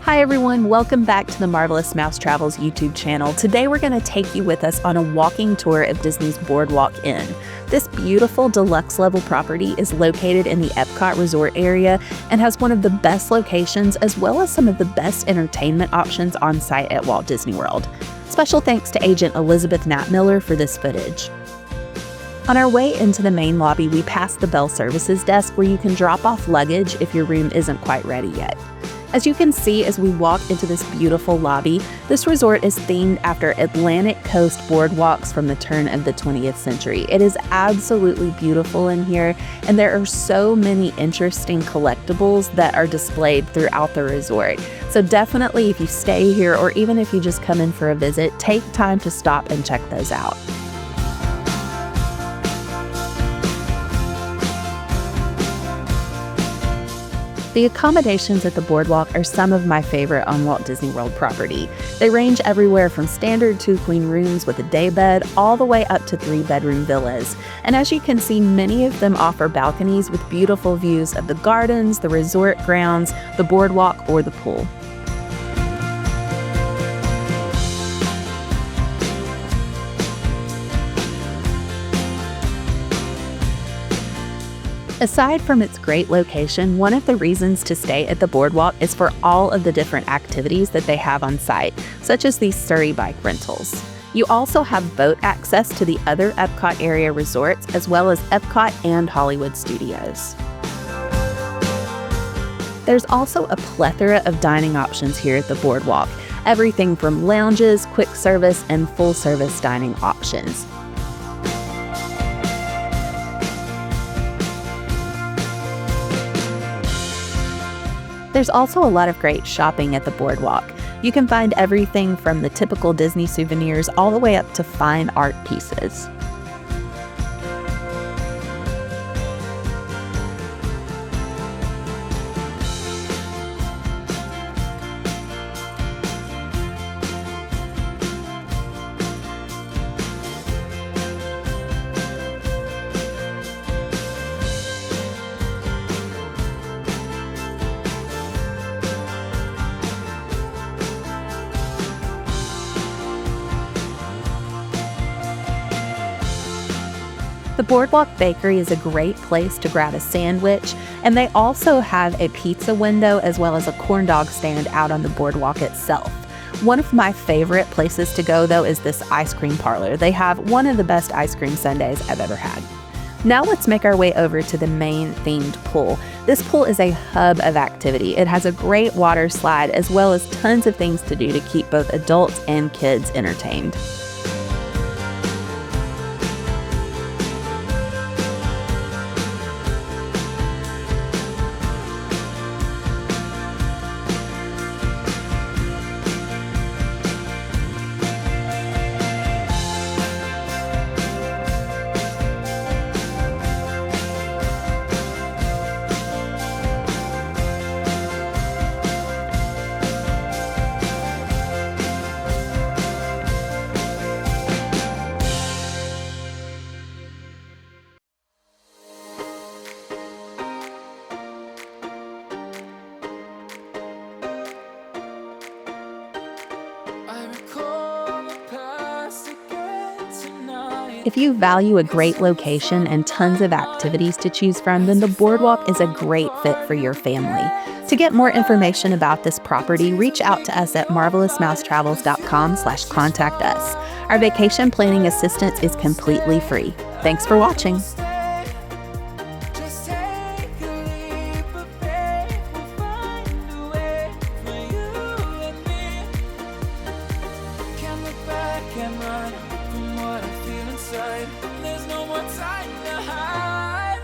Hi everyone, welcome back to the Marvelous Mouse Travels YouTube channel. Today we're going to take you with us on a walking tour of Disney's BoardWalk Inn. This beautiful deluxe level property is located in the Epcot resort area and has one of the best locations as well as some of the best entertainment options on site at Walt Disney World. Special thanks to agent Elizabeth Knapmiller for this footage. On our way into the main lobby, we pass the Bell Services desk where you can drop off luggage if your room isn't quite ready yet. As you can see as we walk into this beautiful lobby, this resort is themed after Atlantic coast boardwalks from the turn of the 20th century. It is absolutely beautiful in here, and there are so many interesting collectibles that are displayed throughout the resort. So definitely if you stay here or even if you just come in for a visit, take time to stop and check those out. The accommodations at the boardwalk are some of my favorite on Walt Disney World property. They range everywhere from standard 2-queen rooms with a day bed all the way up to 3-bedroom villas. And as you can see, many of them offer balconies with beautiful views of the gardens, the resort grounds, the boardwalk, or the pool. Aside from its great location, one of the reasons to stay at the boardwalk is for all of the different activities that they have on site, such as these Surrey bike rentals. You also have boat access to the other Epcot area resorts, as well as Epcot and Hollywood Studios. There's also a plethora of dining options here at the boardwalk, everything from lounges, quick service, and full service dining options. There's also a lot of great shopping at the boardwalk. You can find everything from the typical Disney souvenirs all the way up to fine art pieces. The Boardwalk Bakery is a great place to grab a sandwich, and they also have a pizza window as well as a corn dog stand out on the boardwalk itself. One of my favorite places to go, though, is this ice cream parlor. They have one of the best ice cream sundaes I've ever had. Now let's make our way over to the main themed pool. This pool is a hub of activity. It has a great water slide as well as tons of things to do to keep both adults and kids entertained. If you value a great location and tons of activities to choose from, then the boardwalk is a great fit for your family. To get more information about this property, reach out to us at marvelousmousetravels.com/contact us. Our vacation planning assistance is completely free. Thanks for watching. There's no more time.